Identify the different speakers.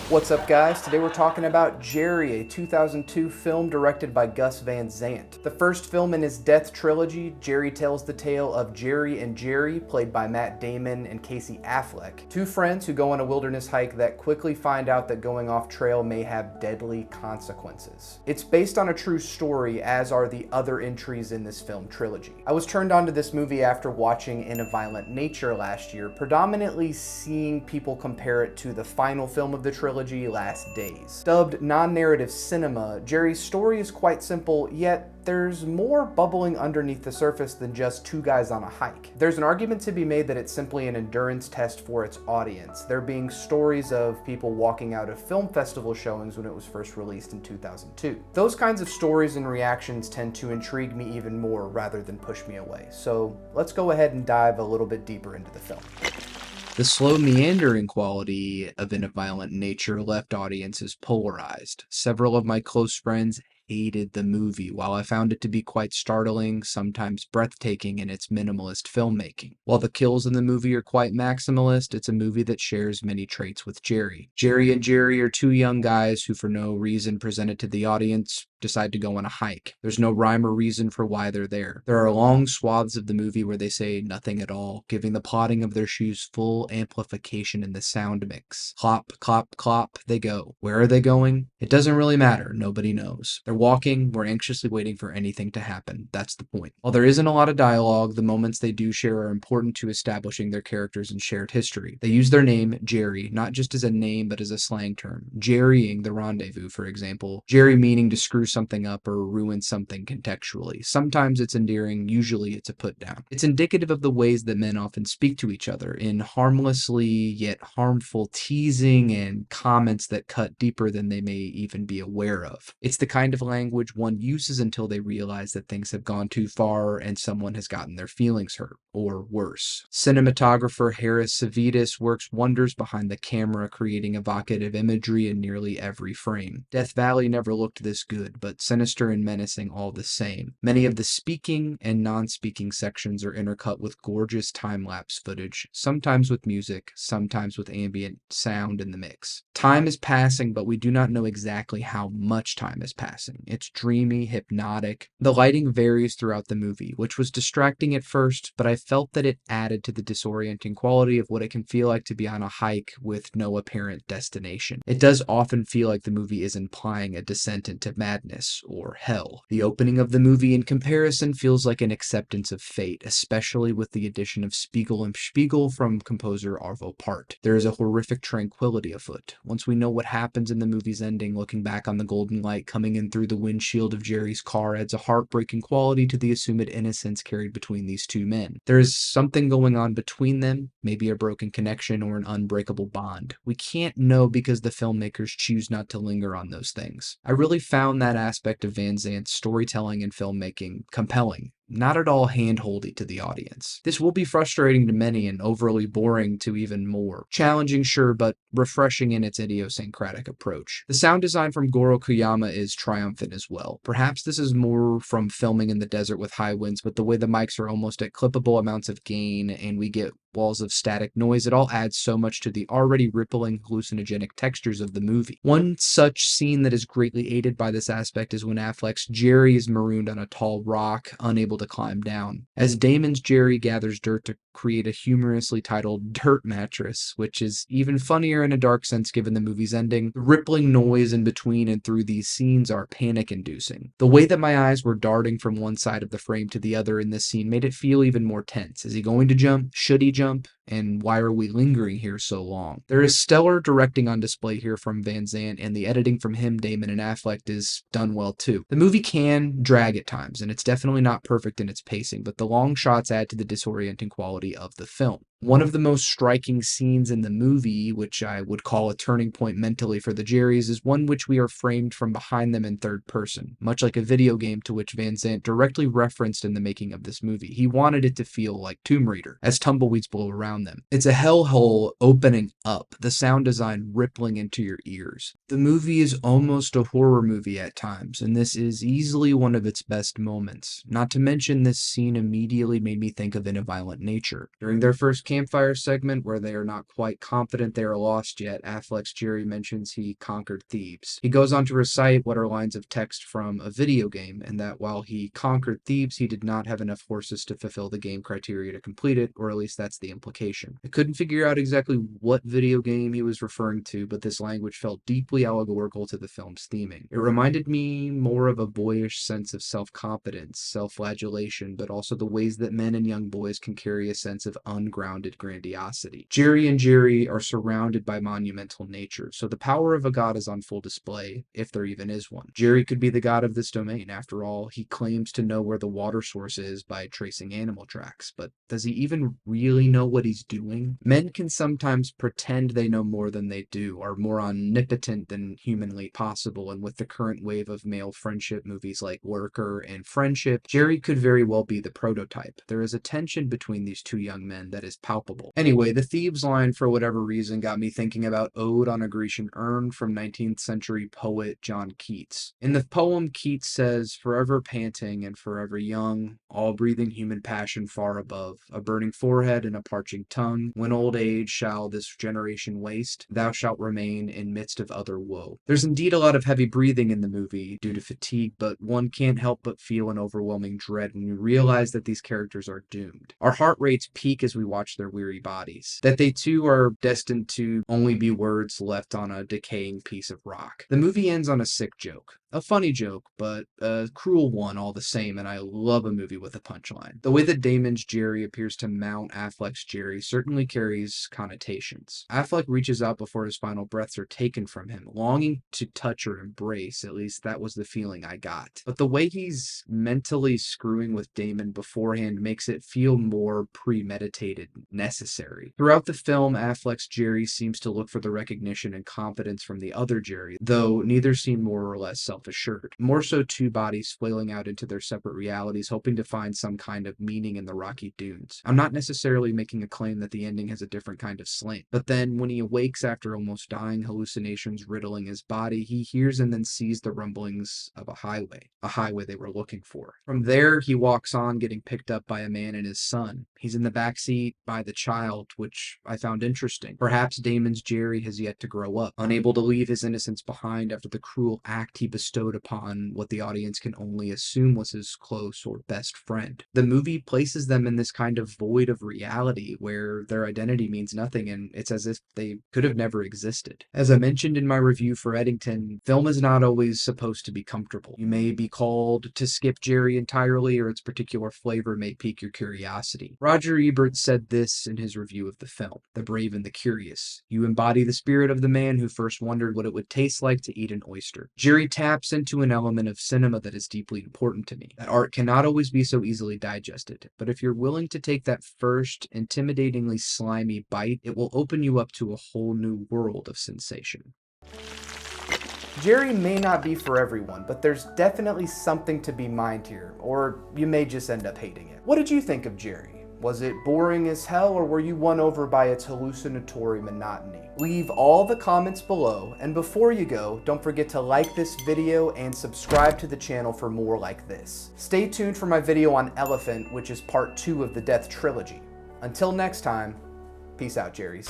Speaker 1: What's up, guys? Today we're talking about Gerry, a 2002 film directed by Gus Van Sant. The first film in his Death Trilogy, Gerry tells the tale of Gerry and Gerry, played by Matt Damon and Casey Affleck, two friends who go on a wilderness hike that quickly find out that going off trail may have deadly consequences. It's based on a true story, as are the other entries in this film trilogy. I was turned on to this movie after watching In a Violent Nature last year, predominantly seeing people compare it to the final film of the trilogy, Last Days. Dubbed non-narrative cinema, Gerry's story is quite simple, yet there's more bubbling underneath the surface than just two guys on a hike. There's an argument to be made that it's simply an endurance test for its audience, there being stories of people walking out of film festival showings when it was first released in 2002. Those kinds of stories and reactions tend to intrigue me even more rather than push me away. So let's go ahead and dive a little bit deeper into the film.
Speaker 2: The slow meandering quality of In a Violent Nature left audiences polarized. Several of my close friends hated the movie, while I found it to be quite startling, sometimes breathtaking in its minimalist filmmaking. While the kills in the movie are quite maximalist, it's a movie that shares many traits with Gerry. Gerry and Gerry are two young guys who, for no reason presented to the audience, decide to go on a hike. There's no rhyme or reason for why they're there. There are long swaths of the movie where they say nothing at all, giving the plodding of their shoes full amplification in the sound mix. Clop, clop, clop, they go. Where are they going? It doesn't really matter. Nobody knows. They're walking, we're anxiously waiting for anything to happen. That's the point. While there isn't a lot of dialogue, the moments they do share are important to establishing their characters and shared history. They use their name, Gerry, not just as a name but as a slang term. Gerrying the rendezvous, for example. Gerry meaning to screw something up or ruin something contextually. Sometimes it's endearing, usually it's a put down. It's indicative of the ways that men often speak to each other, in harmlessly yet harmful teasing and comments that cut deeper than they may even be aware of. It's the kind of language one uses until they realize that things have gone too far and someone has gotten their feelings hurt, or worse. Cinematographer Harris Savides works wonders behind the camera, creating evocative imagery in nearly every frame. Death Valley never looked this good, but sinister and menacing all the same. Many of the speaking and non-speaking sections are intercut with gorgeous time-lapse footage, sometimes with music, sometimes with ambient sound in the mix. Time is passing, but we do not know exactly how much time is passing. It's dreamy, hypnotic. The lighting varies throughout the movie, which was distracting at first, but I felt that it added to the disorienting quality of what it can feel like to be on a hike with no apparent destination. It does often feel like the movie is implying a descent into madness or hell. The opening of the movie, in comparison, feels like an acceptance of fate, especially with the addition of Spiegel and Spiegel from composer Arvo Part. There is a horrific tranquility afoot. Once we know what happens in the movie's ending, looking back on the golden light coming in through the windshield of Gerry's car adds a heartbreaking quality to the assumed innocence carried between these two men. There is something going on between them, maybe a broken connection or an unbreakable bond. We can't know because the filmmakers choose not to linger on those things. I really found that aspect of Van Sant's storytelling and filmmaking compelling, not at all hand-holdy to the audience. This will be frustrating to many and overly boring to even more. Challenging, sure, but refreshing in its idiosyncratic approach. The sound design from Goro Koyama is triumphant as well. Perhaps this is more from filming in the desert with high winds, but the way the mics are almost at clippable amounts of gain and we get walls of static noise, it all adds so much to the already rippling hallucinogenic textures of the movie. One such scene that is greatly aided by this aspect is when Affleck's Gerry is marooned on a tall rock, unable to climb down. As Damon's Gerry gathers dirt to create a humorously titled dirt mattress, which is even funnier in a dark sense given the movie's ending, the rippling noise in between and through these scenes are panic-inducing. The way that my eyes were darting from one side of the frame to the other in this scene made it feel even more tense. Is he going to jump? Should he jump? And why are we lingering here so long? There is stellar directing on display here from Van Sant, and the editing from him, Damon, and Affleck is done well too. The movie can drag at times, and it's definitely not perfect in its pacing, but the long shots add to the disorienting quality of the film. One of the most striking scenes in the movie, which I would call a turning point mentally for the Gerrys, is one which we are framed from behind them in third person, much like a video game to which Van Sant directly referenced in the making of this movie. He wanted it to feel like Tomb Raider, as tumbleweeds blow around them. It's a hellhole opening up, the sound design rippling into your ears. The movie is almost a horror movie at times, and this is easily one of its best moments. Not to mention, this scene immediately made me think of In a Violent Nature. During their first campfire segment, where they are not quite confident they are lost yet, Affleck's Gerry mentions he conquered Thebes. He goes on to recite what are lines of text from a video game, and that while he conquered Thebes, he did not have enough horses to fulfill the game criteria to complete it, or at least that's the implication. I couldn't figure out exactly what video game he was referring to, but this language felt deeply allegorical to the film's theming. It reminded me more of a boyish sense of self-confidence, self-flagellation, but also the ways that men and young boys can carry a sense of ungrounded grandiosity. Gerry and Gerry are surrounded by monumental nature, so the power of a god is on full display, if there even is one. Gerry could be the god of this domain. After all, he claims to know where the water source is by tracing animal tracks, but does he even really know what he's doing? Men can sometimes pretend they know more than they do, are more omnipotent than humanly possible, and with the current wave of male friendship movies like Lurker and Friendship, Gerry could very well be the prototype. There is a tension between these two young men that is palpable. Anyway, the Thebes line, for whatever reason, got me thinking about Ode on a Grecian Urn from 19th century poet John Keats. In the poem, Keats says, "Forever panting and forever young, all breathing human passion far above, a burning forehead and a parching tongue, when old age shall this generation waste, thou shalt remain in midst of other woe." There's indeed a lot of heavy breathing in the movie due to fatigue, but one can't help but feel an overwhelming dread when you realize that these characters are doomed. Our heart rates peak as we watch their weary bodies, that they too are destined to only be words left on a decaying piece of rock. The movie ends on a sick joke. A funny joke, but a cruel one all the same, and I love a movie with a punchline. The way that Damon's Gerry appears to mount Affleck's Gerry certainly carries connotations. Affleck reaches out before his final breaths are taken from him, longing to touch or embrace. At least that was the feeling I got. But the way he's mentally screwing with Damon beforehand makes it feel more premeditated, necessary. Throughout the film, Affleck's Gerry seems to look for the recognition and confidence from the other Gerry, though neither seem more or less self-assured. More so two bodies flailing out into their separate realities, hoping to find some kind of meaning in the rocky dunes. I'm not necessarily making a claim that the ending has a different kind of slant, but then when he awakes after almost dying, hallucinations riddling his body, he hears and then sees the rumblings of a highway they were looking for. From there, he walks on, getting picked up by a man and his son. He's in the backseat by the child, which I found interesting. Perhaps Damon's Gerry has yet to grow up, unable to leave his innocence behind after the cruel act he bestowed upon what the audience can only assume was his close or best friend. The movie places them in this kind of void of reality where their identity means nothing, and it's as if they could have never existed. As I mentioned in my review for Eddington, film is not always supposed to be comfortable. You may be called to skip Gerry entirely, or its particular flavor may pique your curiosity. Roger Ebert said this in his review of the film: "The brave and the curious. You embody the spirit of the man who first wondered what it would taste like to eat an oyster." Gerry taps into an element of cinema that is deeply important to me. That art cannot always be so easily digested, but if you're willing to take that first, intimidatingly slimy bite, it will open you up to a whole new world of sensation.
Speaker 1: Gerry may not be for everyone, but there's definitely something to be mined here, or you may just end up hating it. What did you think of Gerry? Was it boring as hell, or were you won over by its hallucinatory monotony? Leave all the comments below, and before you go, don't forget to like this video and subscribe to the channel for more like this. Stay tuned for my video on Elephant, which is part 2 of the Death Trilogy. Until next time, peace out, Gerrys.